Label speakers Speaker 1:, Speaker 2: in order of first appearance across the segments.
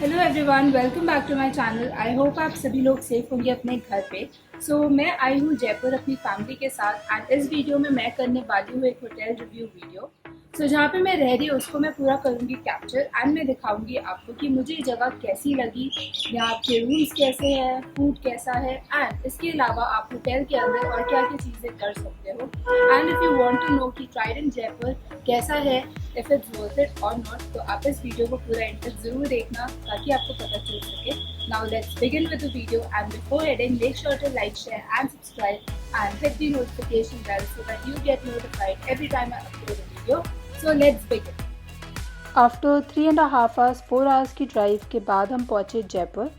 Speaker 1: Hello everyone, welcome back to my channel. I hope आप सभी लोग सेफ होंगे अपने घर पे। मैं आई हूँ जयपुर अपनी फैमिली के साथ एंड इस वीडियो में मैं करने वाली हूँ एक होटल रिव्यू वीडियो। जहाँ पे मैं रह रही हूँ उसको मैं पूरा करूँगी कैप्चर एंड मैं दिखाऊंगी आपको कि मुझे ये जगह कैसी लगी, यहाँ के रूम्स कैसे हैं, फूड कैसा है एंड इसके अलावा आप होटल के अंदर और क्या क्या चीज़ें कर सकते हो। And if you want to know कि ट्राइडेंट जयपुर कैसा है, इफ इट्स वर्थ इट और नॉट, तो आप इस वीडियो को पूरा एंड तक जरूर देखना ताकि आपको पता चल सके। Now let's begin with the video and before heading make sure to like, share and subscribe and hit the notification bell so that you get notified every time I upload a video. So let's begin.
Speaker 2: After 3.5 hours 4 hours की drive के बाद हम पहुँचे जयपुर।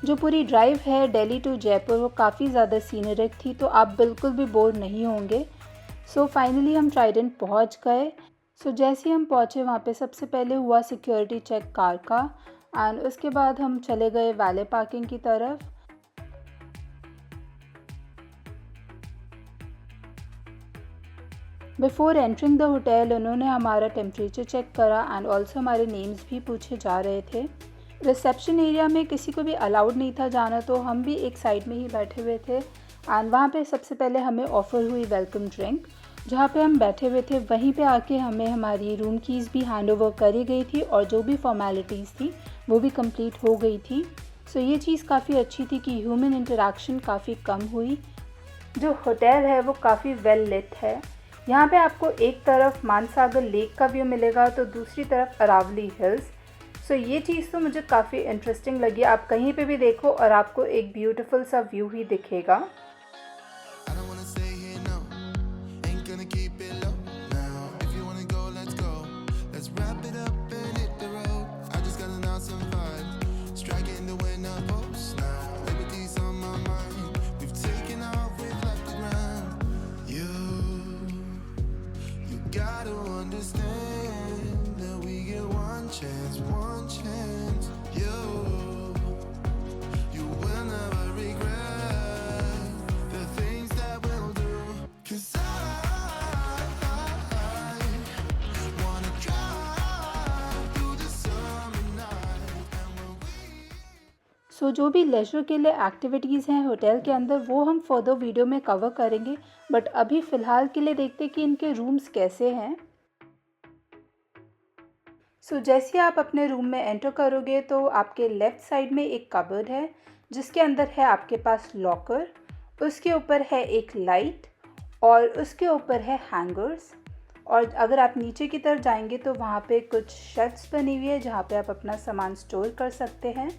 Speaker 2: जो पूरी drive है Delhi to Jaipur वो काफ़ी ज़्यादा सीनरिक थी, तो आप बिल्कुल भी बोर नहीं होंगे। फाइनली हम ट्राइडेंट पहुँच गए। जैसे ही हम पहुँचे वहाँ पे सबसे पहले हुआ सिक्योरिटी चेक कार का एंड उसके बाद हम चले गए वैले पार्किंग की तरफ। बिफोर एंटरिंग द होटल उन्होंने हमारा टेम्परेचर चेक करा एंड ऑल्सो हमारे नेम्स भी पूछे जा रहे थे। रिसेप्शन एरिया में किसी को भी अलाउड नहीं था जाना, तो हम भी एक साइड में ही बैठे हुए थे एंड वहाँ पे सबसे पहले हमें ऑफ़र हुई वेलकम ड्रिंक। जहाँ पे हम बैठे हुए थे वहीं पे आके हमें हमारी रूम कीज़ भी हैंड ओवर करी गई थी और जो भी फॉर्मेलिटीज़ थी वो भी कंप्लीट हो गई थी। ये चीज़ काफ़ी अच्छी थी कि ह्यूमन इंटरेक्शन काफ़ी कम हुई। जो होटल है वो काफ़ी वेल लिट है। यहाँ पे आपको एक तरफ मानसागर लेक का व्यू मिलेगा तो दूसरी तरफ अरावली हिल्स। ये चीज़ तो मुझे काफ़ी इंटरेस्टिंग लगी। आप कहीं पे भी देखो और आपको एक ब्यूटीफुल सा व्यू ही दिखेगा। जो भी लेजर के लिए एक्टिविटीज़ हैं होटल के अंदर वो हम फर्दर वीडियो में कवर करेंगे, बट अभी फ़िलहाल के लिए देखते हैं कि इनके रूम्स कैसे हैं। जैसे आप अपने रूम में एंटर करोगे तो आपके लेफ़्ट साइड में एक कबर्ड है जिसके अंदर है आपके पास लॉकर, उसके ऊपर है एक लाइट और उसके ऊपर है हैंगर्स। और अगर आप नीचे की तरफ जाएंगे तो वहाँ पे कुछ शेल्फ्स बनी हुई है जहाँ पे आप अपना सामान स्टोर कर सकते हैं।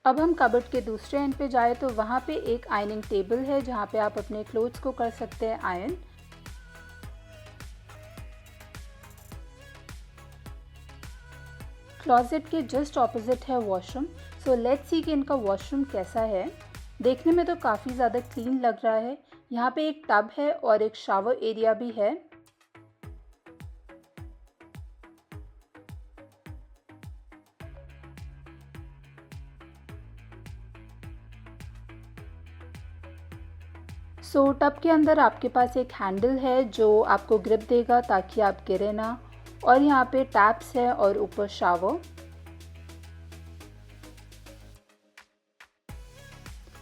Speaker 2: अब हम कबर्ड के दूसरे एंड पे जाए तो वहाँ पे एक आयनिंग टेबल है जहाँ पे आप अपने क्लोथ्स को कर सकते हैं आयरन। क्लोजेट के जस्ट ऑपोजिट है वॉशरूम। लेट्स सी कि इनका वॉशरूम कैसा है। देखने में तो काफ़ी ज़्यादा क्लीन लग रहा है। यहाँ पे एक टब है और एक शावर एरिया भी है। टब के अंदर आपके पास एक हैंडल है जो आपको ग्रिप देगा ताकि आप गिरे ना, और यहाँ पे टैप्स है और ऊपर शावर।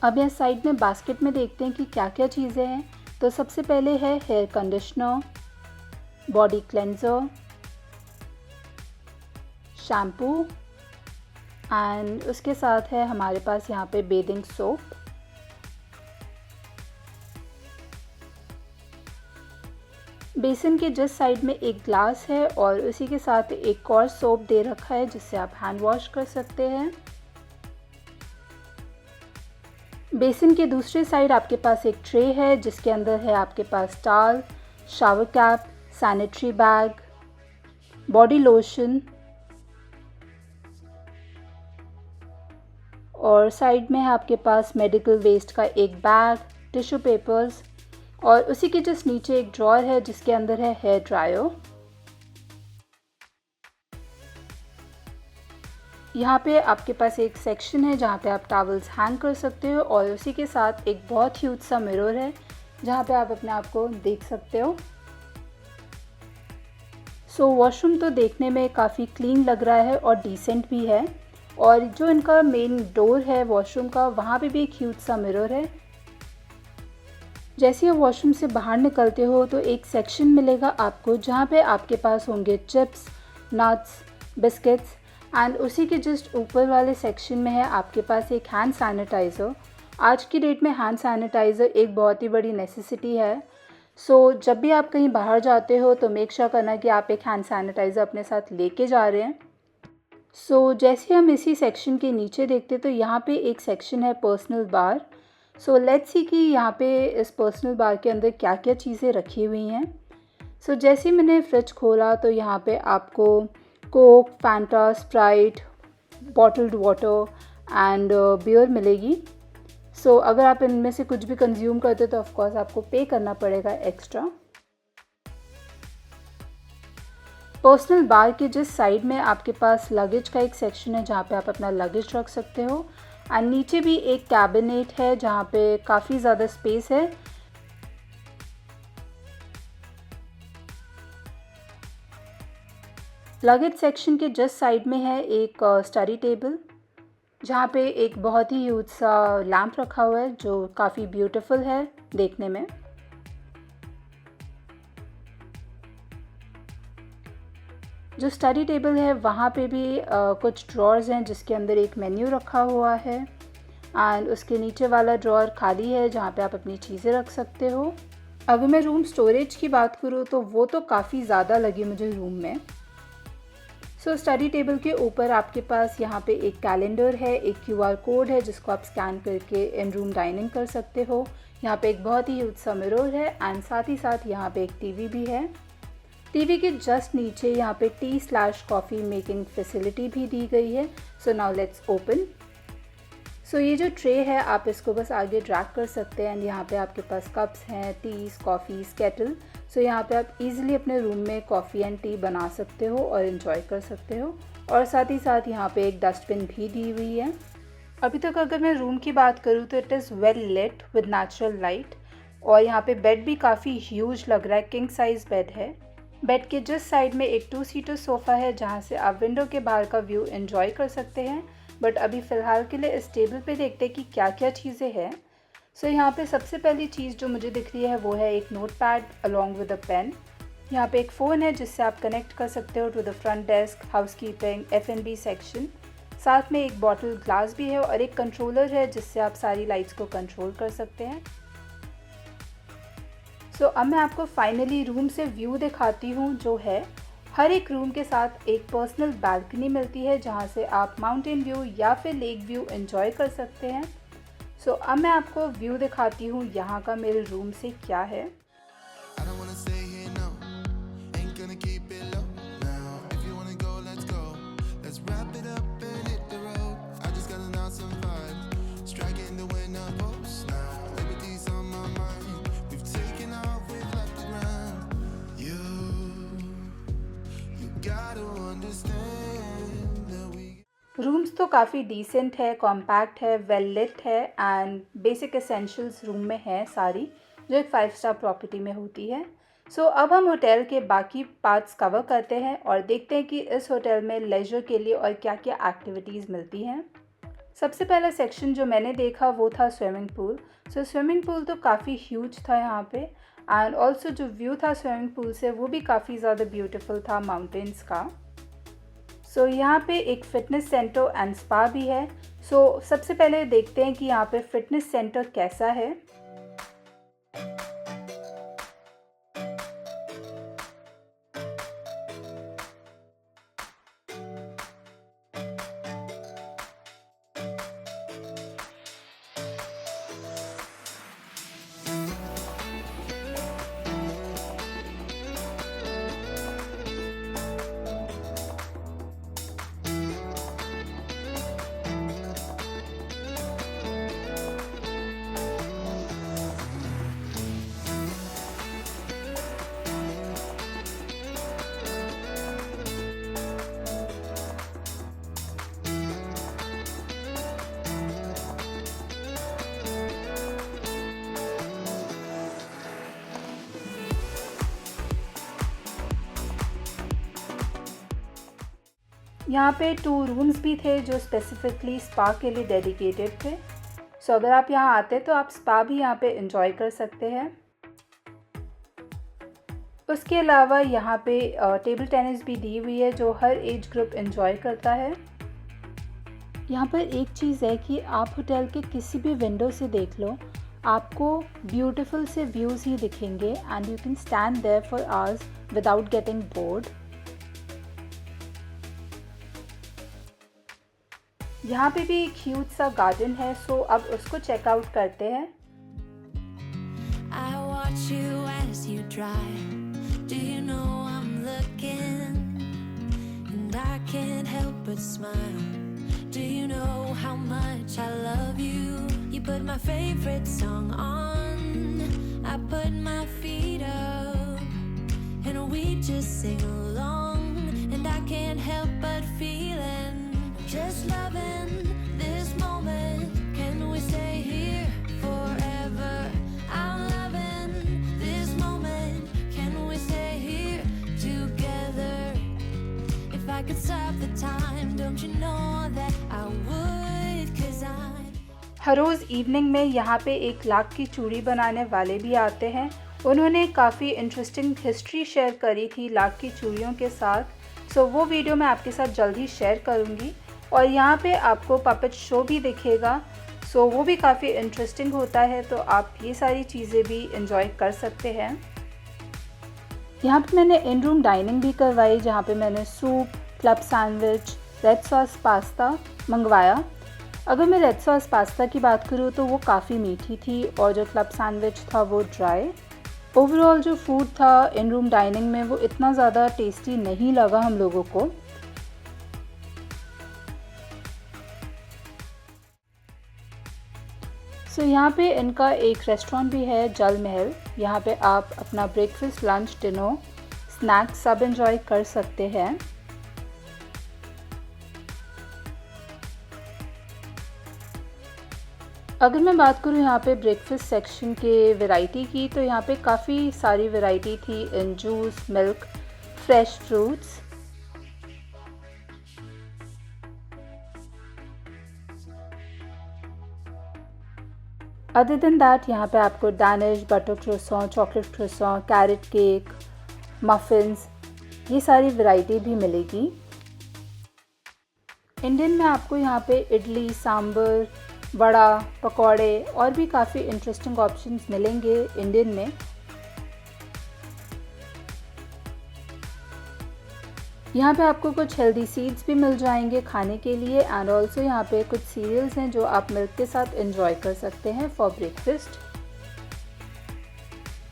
Speaker 2: अब यहाँ साइड में बास्केट में देखते हैं कि क्या क्या चीज़ें हैं। सबसे पहले है hair conditioner, body cleanser, shampoo and उसके साथ है हमारे पास यहाँ पे बेदिंग सोप। बेसिन के जस्ट साइड में एक ग्लास है और उसी के साथ एक और सोप दे रखा है जिससे आप हैंड वॉश कर सकते हैं। बेसिन के दूसरे साइड आपके पास एक ट्रे है जिसके अंदर है आपके पास towel, shower cap, sanitary bag, body lotion और साइड में है आपके पास मेडिकल वेस्ट का एक बैग, टिश्यू पेपर्स और उसी के जस्ट नीचे एक ड्रॉअर है जिसके अंदर है हेयर ड्रायर। यहाँ पे आपके पास एक सेक्शन है जहाँ पे आप टॉवल्स हैंग कर सकते हो और उसी के साथ एक बहुत ह्यूज सा मिरर है जहाँ पे आप अपने आप को देख सकते हो। सो वॉशरूम तो देखने में काफ़ी क्लीन लग रहा है और डिसेंट भी है। और जो इनका मेन डोर है वॉशरूम का, वहाँ पे भी एक ह्यूज सा मिरर है। जैसे ही वॉशरूम से बाहर निकलते हो तो एक सेक्शन मिलेगा आपको जहाँ पे आपके पास होंगे चिप्स, नट्स, बिस्किट्स एंड उसी के जस्ट ऊपर वाले सेक्शन में है आपके पास एक हैंड सैनिटाइज़र। आज की डेट में हैंड सैनिटाइज़र एक बहुत ही बड़ी नेसेसिटी है। सो जब भी आप कहीं बाहर जाते हो तो मेक श्योर करना कि आप एक हैंड सैनिटाइज़र अपने साथ लेके जा रहे हैं। सो जैसे हम इसी सेक्शन के नीचे देखते तो यहाँ पे एक सेक्शन है personal bar. So let's see कि यहाँ पे इस पर्सनल बार के अंदर क्या क्या चीज़ें रखी हुई हैं। सो जैसे ही मैंने फ्रिज खोला तो यहाँ पे आपको Coke, Fanta, Sprite, bottled water and beer मिलेगी। सो अगर आप इनमें से कुछ भी कंज्यूम करते हो तो ऑफकोर्स आपको पे करना पड़ेगा एक्स्ट्रा। पर्सनल बार के जिस साइड में आपके पास लगेज का एक सेक्शन है जहाँ पे आप अपना लगेज रख सकते हो एंड नीचे भी एक कैबिनेट है जहाँ पे काफ़ी ज़्यादा स्पेस है। लगेज सेक्शन के जस्ट साइड में है एक स्टडी टेबल जहाँ पे एक बहुत ही ह्यूज सा लैंप रखा हुआ है जो काफ़ी ब्यूटीफुल है देखने में। जो स्टडी टेबल है वहाँ पे भी कुछ ड्रॉर्स हैं जिसके अंदर एक मेन्यू रखा हुआ है एंड उसके नीचे वाला ड्रॉर खाली है जहाँ पे आप अपनी चीज़ें रख सकते हो। अगर मैं रूम स्टोरेज की बात करूँ तो वो तो काफ़ी ज़्यादा लगी मुझे रूम में। सो स्टडी टेबल के ऊपर आपके पास यहाँ पे एक कैलेंडर है, एक QR कोड है जिसको आप स्कैन करके इन रूम डाइनिंग कर सकते हो। यहाँ पे एक बहुत ही ह्यूज सा मिरर है एंड साथ ही साथ यहाँ पे एक टीवी भी है। टीवी के जस्ट नीचे यहाँ पे टी/कॉफ़ी मेकिंग फैसिलिटी भी दी गई है। So now let's open. So ये जो ट्रे है आप इसको बस आगे ड्रैग कर सकते हैं एंड यहाँ पे आपके पास कप्स हैं, टीज़, कॉफ़ीज़, केटल। सो यहाँ पे आप इजीली अपने रूम में कॉफ़ी एंड टी बना सकते हो और इन्जॉय कर सकते हो। और साथ ही साथ यहाँ पे एक डस्टबिन भी दी हुई है। अभी तक अगर मैं रूम की बात करूँ तो it is well lit with natural light और यहाँ पे बेड भी काफ़ी ह्यूज लग रहा है, किंग साइज़ बेड है। बेड के जिस साइड में एक 2 सीटर सोफ़ा है जहाँ से आप विंडो के बाहर का व्यू एंजॉय कर सकते हैं। बट अभी फ़िलहाल के लिए इस टेबल पे देखते हैं कि क्या क्या चीज़ें हैं। सो यहाँ पे सबसे पहली चीज़ जो मुझे दिख रही है वो है एक note pad along with a pen. यहाँ पे एक फ़ोन है जिससे आप कनेक्ट कर सकते हो to the front desk, housekeeping, F&B section. साथ में एक बॉटल ग्लास भी है और एक कंट्रोलर है जिससे आप सारी लाइट्स को कंट्रोल कर सकते हैं। सो अब मैं आपको फाइनली रूम से व्यू दिखाती हूँ जो है। हर एक रूम के साथ एक पर्सनल बालकनी मिलती है जहाँ से आप माउंटेन व्यू या फिर लेक व्यू एंजॉय कर सकते हैं। सो अब मैं आपको व्यू दिखाती हूँ यहाँ का मेरे रूम से क्या है। रूम्स तो काफ़ी डिसेंट है, कॉम्पैक्ट है, वेल लिट है एंड बेसिक एसेंशियल्स रूम में है सारी जो एक 5 स्टार प्रॉपर्टी में होती है। सो अब हम होटल के बाकी पार्ट्स कवर करते हैं और देखते हैं कि इस होटल में लेजर के लिए और क्या क्या एक्टिविटीज़ मिलती हैं। सबसे पहला सेक्शन जो मैंने देखा वो था स्विमिंग पूल। सो स्विमिंग पूल तो काफ़ी ह्यूज था यहाँ पे एंड ऑल्सो जो व्यू था स्विमिंग पूल से वो भी काफ़ी ज़्यादा ब्यूटीफुल था माउंटेन्स का। सो यहाँ पे एक फ़िटनेस सेंटर एंड स्पा भी है। सो सबसे पहले देखते हैं कि यहाँ पे फ़िटनेस सेंटर कैसा है। यहाँ पे 2 रूम्स भी थे जो स्पेसिफिकली स्पा के लिए डेडिकेटेड थे। सो अगर आप यहाँ आते तो आप स्पा भी यहाँ पे एंजॉय कर सकते हैं। उसके अलावा यहाँ पे टेबल टेनिस भी दी हुई है जो हर एज ग्रुप एंजॉय करता है। यहाँ पर एक चीज़ है कि आप होटल के किसी भी विंडो से देख लो, आपको ब्यूटीफुल से व्यूज़ ही दिखेंगे and you can stand there for hours without getting bored. यहाँ पे भी एक ह्यूज सा गार्डन है, सो अब उसको चेकआउट करते हैं।
Speaker 3: I watch you as you drive. Do you know I'm looking? And I can't help but smile. Do you know how much I love you? You put my favorite song on. I put my feet up and we just sing along. And I can't help but feeling just loving this moment. Can we stay here forever? I'm loving this moment. Can we stay here together? If I could stop the time, don't you know that I would? 'Cause I'm
Speaker 2: हर रोज़ evening में यहाँ पे 1 लाख की चूड़ी बनाने वाले भी आते हैं। उन्होंने काफ़ी इंटरेस्टिंग हिस्ट्री शेयर करी थी लाख की चूड़ियों के साथ, सो वो वीडियो मैं आपके साथ जल्द ही शेयर करूँगी। और यहाँ पे आपको पपेट शो भी दिखेगा, सो वो भी काफ़ी इंटरेस्टिंग होता है, तो आप ये सारी चीज़ें भी इंजॉय कर सकते हैं। यहाँ पे मैंने इन रूम डाइनिंग भी करवाई जहाँ पे मैंने soup, club sandwich, red sauce pasta मंगवाया। अगर मैं रेड सॉस पास्ता की बात करूँ तो वो काफ़ी मीठी थी और जो क्लब सैंडविच था वो ड्राई। ओवरऑल जो फूड था इन रूम डाइनिंग में वो इतना ज़्यादा टेस्टी नहीं लगा हम लोगों को। सो यहाँ पे इनका एक रेस्टोरेंट भी है, जल महल। यहाँ पे आप अपना ब्रेकफास्ट, लंच, डिनर, स्नैक्स सब एंजॉय कर सकते हैं। अगर मैं बात करूँ यहाँ पे ब्रेकफास्ट सेक्शन के वैरायटी की, तो यहाँ पे काफ़ी सारी वैरायटी थी इन juice, milk, fresh fruits. Other than that यहाँ पे आपको Danish, butter croissant, chocolate croissant, carrot cake, muffins, ये सारी वैरायटी भी मिलेगी। इंडियन में आपको यहाँ पे इडली, सांभर, वड़ा, पकौड़े और भी काफ़ी इंटरेस्टिंग ऑप्शंस मिलेंगे इंडियन में। यहाँ पे आपको कुछ हेल्दी सीड्स भी मिल जाएंगे खाने के लिए एंड ऑल्सो यहाँ पे कुछ सीरियल्स हैं जो आप मिल्क के साथ एंजॉय कर सकते हैं फॉर ब्रेकफास्ट।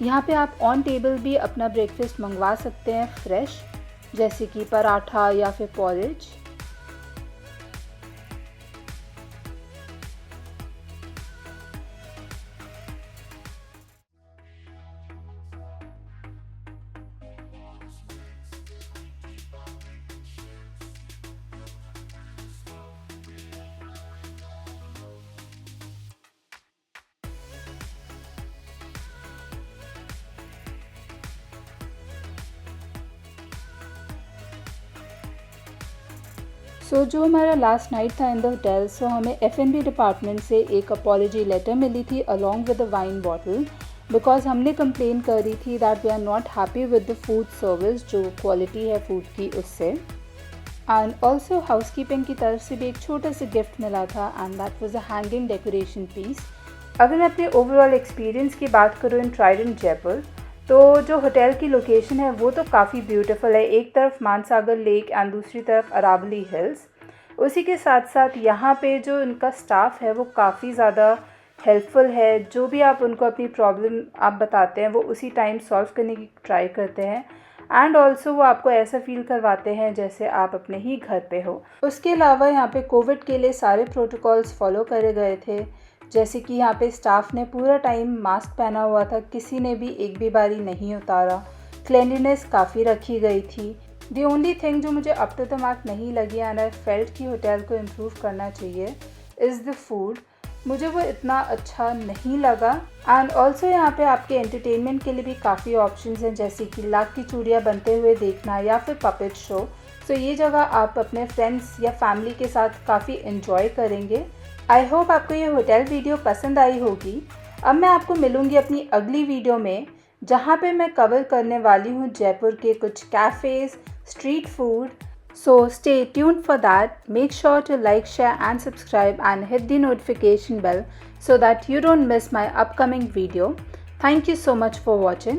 Speaker 2: यहाँ पे आप ऑन टेबल भी अपना ब्रेकफास्ट मंगवा सकते हैं फ्रेश, जैसे कि पराठा या फिर पॉरेज। जो हमारा लास्ट नाइट था इन द होटल, सो हमें F&B डिपार्टमेंट से एक अपॉलॉजी लेटर मिली थी along with the wine bottle, because हमने कंप्लेन करी थी that we are not happy with the food service, जो क्वालिटी है फूड की उससे। एंड ऑल्सो हाउसकीपिंग की तरफ से भी एक छोटा सा गिफ्ट मिला था and that was a hanging decoration piece. अगर मैं अपने ओवरऑल एक्सपीरियंस की बात करूँ इन ट्राइडेंट जयपुर, तो जो होटल की लोकेशन है वो तो काफ़ी ब्यूटीफुल है। एक तरफ मानसागर लेक एंड दूसरी तरफ अरावली हिल्स। उसी के साथ साथ यहाँ पे जो इनका स्टाफ है वो काफ़ी ज़्यादा हेल्पफुल है। जो भी आप उनको अपनी प्रॉब्लम आप बताते हैं वो उसी टाइम सॉल्व करने की ट्राई करते हैं एंड ऑल्सो वो आपको ऐसा फील करवाते हैं जैसे आप अपने ही घर पे हो। उसके अलावा यहाँ पे कोविड के लिए सारे प्रोटोकॉल्स फॉलो करे गए थे, जैसे कि यहाँ पे स्टाफ ने पूरा टाइम मास्क पहना हुआ था, किसी ने भी एक भी बारी नहीं उतारा। क्लिनलीनेस काफ़ी रखी गई थी। दी ओनली थिंग जो मुझे अप टू द मार्क नहीं लगी एंड आई फेल्ट कि होटल को इम्प्रूव करना चाहिए इज़ द फूड। मुझे वो इतना अच्छा नहीं लगा। एंड ऑल्सो यहाँ पे आपके एंटरटेनमेंट के लिए भी काफ़ी ऑप्शंस हैं, जैसे कि लाख की चूड़ियाँ बनते हुए देखना या फिर पपेट शो। सो ये जगह आप अपने फ्रेंड्स या फैमिली के साथ काफ़ी इन्जॉय करेंगे। आई होप आपको ये होटल वीडियो पसंद आई होगी। अब मैं आपको मिलूँगी अपनी अगली वीडियो में, जहाँ पे मैं कवर करने वाली हूँ जयपुर के कुछ cafes, street food. So stay tuned for that. Make sure to like, share and subscribe and hit the notification bell so that you don't miss my upcoming video. Thank you so much for watching.